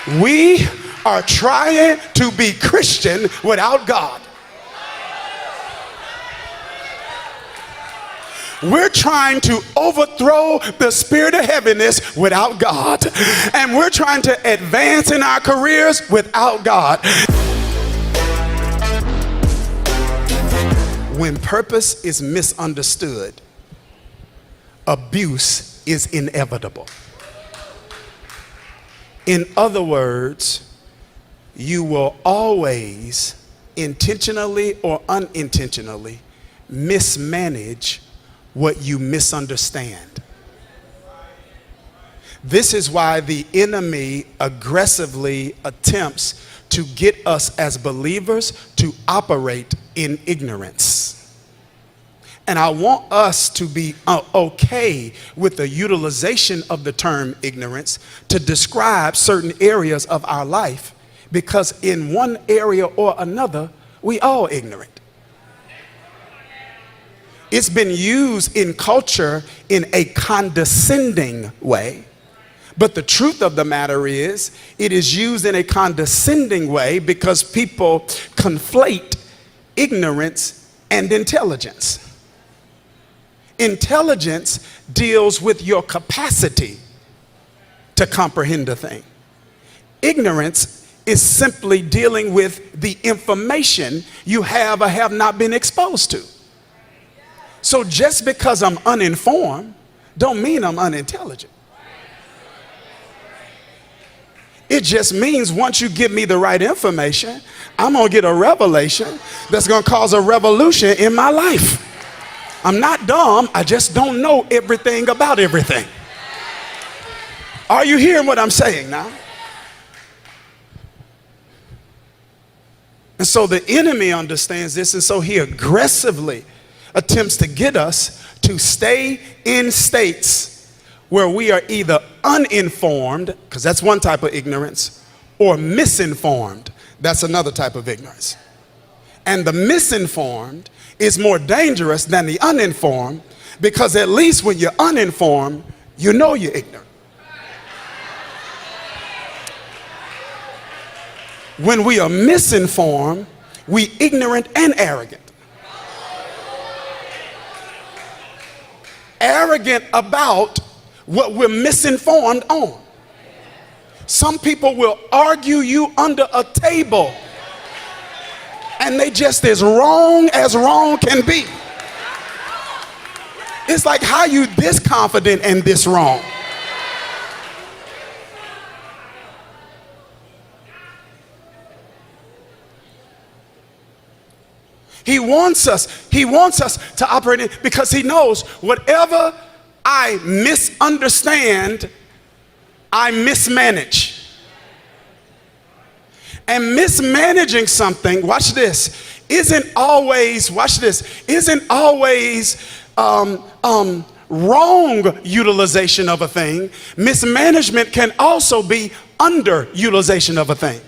We are trying to be Christian without God. We're trying to overthrow the spirit of heaviness without God. And we're trying to advance in our careers without God. When purpose is misunderstood, abuse is inevitable. In other words, you will always, intentionally or unintentionally, mismanage what you misunderstand. This is why the enemy aggressively attempts to get us as believers to operate in ignorance. And I want us to be okay with the utilization of the term ignorance to describe certain areas of our life, because in one area or another, we all ignorant. It's been used in culture in a condescending way. But the truth of the matter is, it is used in a condescending way because people conflate ignorance and intelligence. Intelligence deals with your capacity to comprehend a thing. Ignorance is simply dealing with the information you have or have not been exposed to. So just because I'm uninformed, don't mean I'm unintelligent. It just means once you give me the right information, I'm going to get a revelation that's going to cause a revolution in my life. I'm not dumb, I just don't know everything about everything. Are you hearing what I'm saying now? And so the enemy understands this, and so he aggressively attempts to get us to stay in states where we are either uninformed, because that's one type of ignorance, or misinformed. That's another type of ignorance. And the misinformed is more dangerous than the uninformed, because at least when you're uninformed, you know you're ignorant. When we are misinformed, we ignorant and arrogant. Arrogant about what we're misinformed on. Some people will argue you under a table, and they just as wrong can be. It's like, how you this confident and this wrong? He wants us to operate in, because he knows whatever I misunderstand, I mismanage. And mismanaging something, watch this, isn't always wrong utilization of a thing. Mismanagement can also be underutilization of a thing.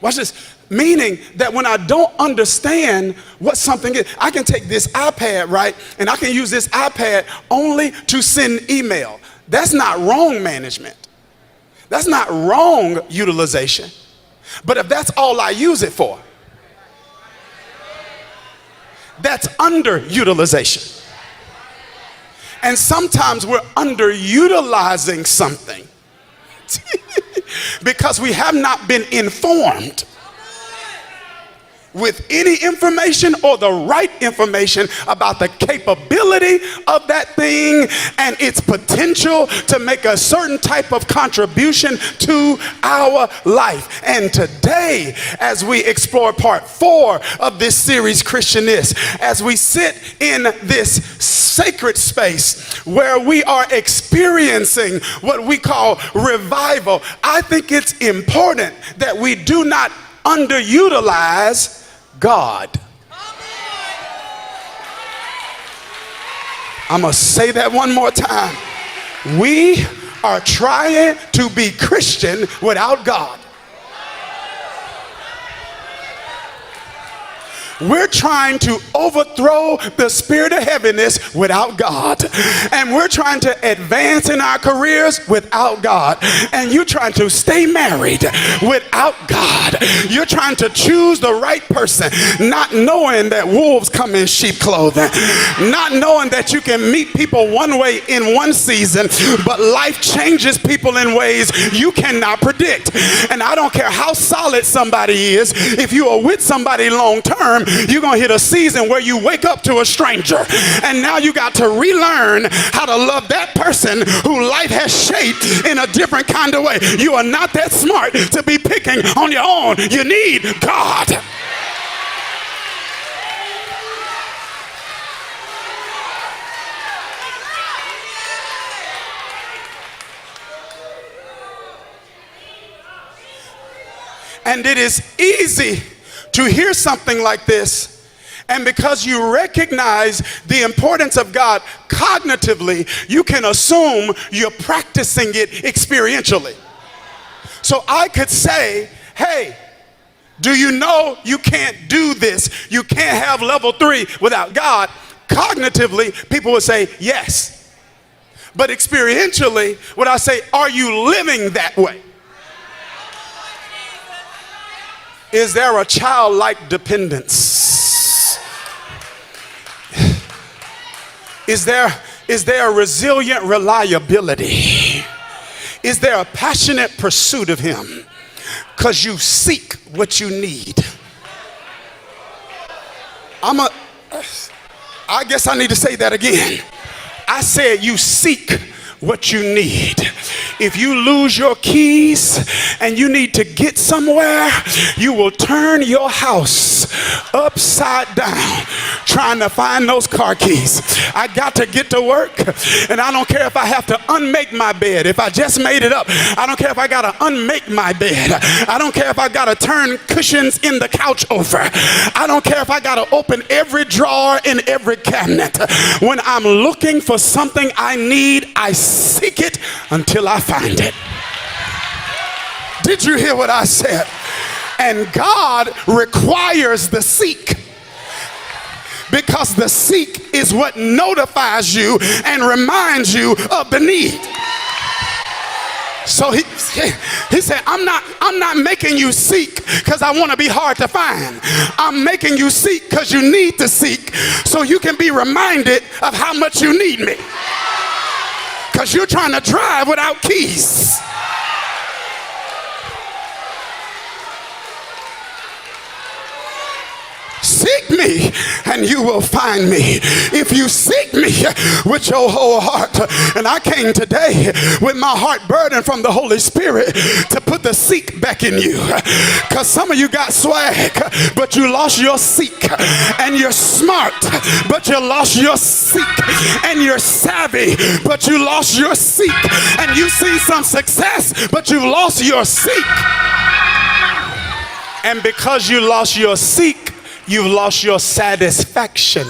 Watch this. Meaning that when I don't understand what something is, I can take this iPad, right, and I can use this iPad only to send email. That's not wrong management. That's not wrong utilization. But if that's all I use it for, that's underutilization. And sometimes we're underutilizing something because we have not been informed with any information or the right information about the capability of that thing and its potential to make a certain type of contribution to our life. And today, as we explore part 4 of this series, Christian Is, as we sit in this sacred space where we are experiencing what we call revival, I think it's important that we do not underutilize God. I'm going to say that one more time. We are trying to be Christian without God. We're trying to overthrow the spirit of heaviness without God. And we're trying to advance in our careers without God. And you're trying to stay married without God. You're trying to choose the right person, not knowing that wolves come in sheep clothing, not knowing that you can meet people one way in one season, but life changes people in ways you cannot predict. And I don't care how solid somebody is, if you are with somebody long term, you're going to hit a season where you wake up to a stranger. And now you got to relearn how to love that person who life has shaped in a different kind of way. You are not that smart to be picking on your own. You need God. And it is easy to hear something like this, and because you recognize the importance of God cognitively, you can assume you're practicing it experientially. So I could say, hey, do you know you can't do this? You can't have level 3 without God. Cognitively, people would say yes. But experientially, would I say, are you living that way? Is there a childlike dependence? Is there a resilient reliability? Is there a passionate pursuit of him? Because you seek what you need. I guess I need to say that again. I said you seek what you need. If you lose your keys and you need to get somewhere, you will turn your house upside down trying to find those car keys. I got to get to work, and I don't care if I have to unmake my bed. If I just made it up, I don't care if I got to unmake my bed. I don't care if I got to turn cushions in the couch over. I don't care if I got to open every drawer in every cabinet. When I'm looking for something I need, I seek it until I find it. Did you hear what I said? And God requires the seek, because the seek is what notifies you and reminds you of the need. So he said, I'm not making you seek because I want to be hard to find. I'm making you seek because you need to seek, so you can be reminded of how much you need me. Because you're trying to drive without keys. Seek me and you will find me if you seek me with your whole heart. And I came today with my heart burdened from the Holy Spirit to put the seek back in you, because some of you got swag but you lost your seek, and you're smart but you lost your seek, and you're savvy but you lost your seek, and you see some success but you lost your seek. And because you lost your seek, you've lost your satisfaction.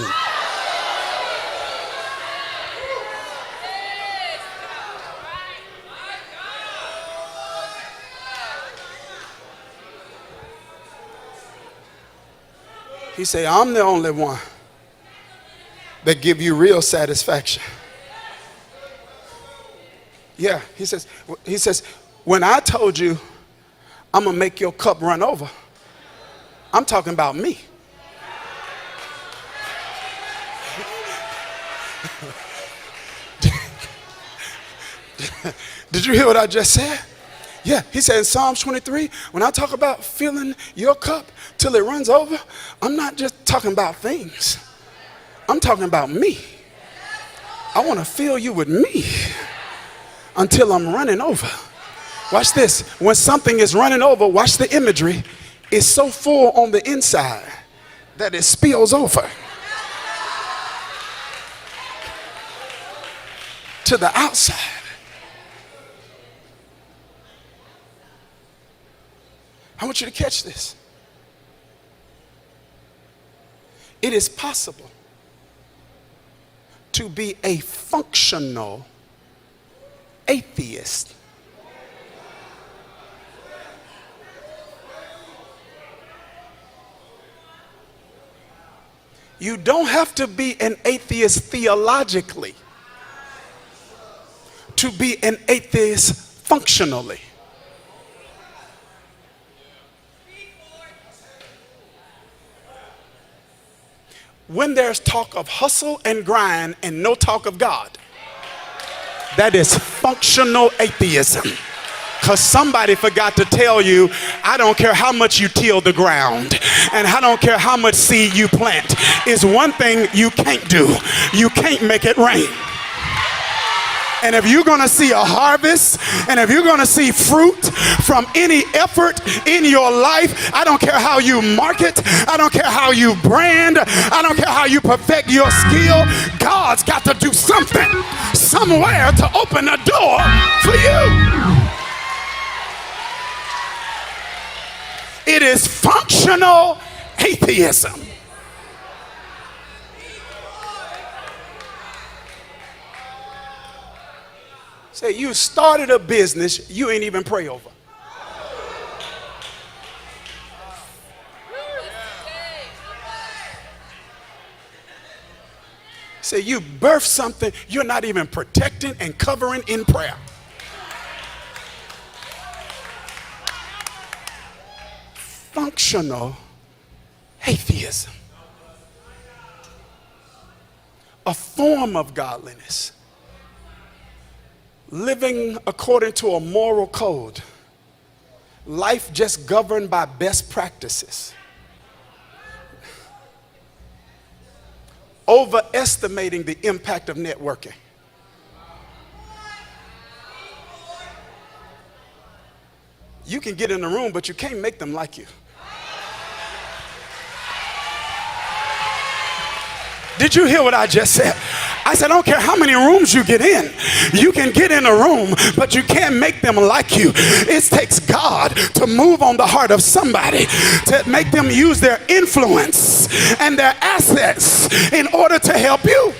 He said, I'm the only one that give you real satisfaction. Yeah, he says, when I told you I'm gonna make your cup run over, I'm talking about me. Did you hear what I just said? Yeah, he said in Psalms 23, when I talk about filling your cup till it runs over, I'm not just talking about things. I'm talking about me. I want to fill you with me until I'm running over. Watch this. When something is running over, watch the imagery. It's so full on the inside that it spills over to the outside. I want you to catch this. It is possible to be a functional atheist. You don't have to be an atheist theologically to be an atheist functionally. When there's talk of hustle and grind and no talk of God, that is functional atheism. Because somebody forgot to tell you, I don't care how much you till the ground, and I don't care how much seed you plant. It's one thing you can't do. You can't make it rain. And if you're going to see a harvest, and if you're going to see fruit from any effort in your life, I don't care how you market, I don't care how you brand, I don't care how you perfect your skill, God's got to do something somewhere to open a door for you. It is functional atheism. Say you started a business you ain't even pray over. Say you birthed something you're not even protecting and covering in prayer. Functional atheism. A form of godliness. Living according to a moral code. Life just governed by best practices. Overestimating the impact of networking. You can get in the room, but you can't make them like you. Did you hear what I just said? I said, I don't care how many rooms you get in. You can get in a room, but you can't make them like you. It takes God to move on the heart of somebody to make them use their influence and their assets in order to help you.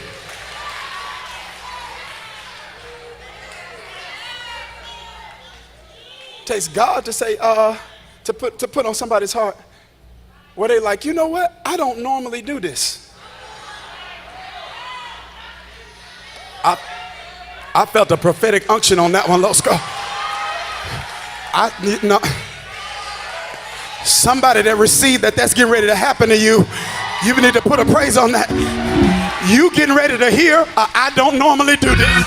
It takes God to say, to put on somebody's heart where they like, you know what? I don't normally do this. I felt a prophetic unction on that one. Let's go. Somebody that received that's getting ready to happen to you. You need to put a praise on that. You getting ready to hear, I don't normally do this.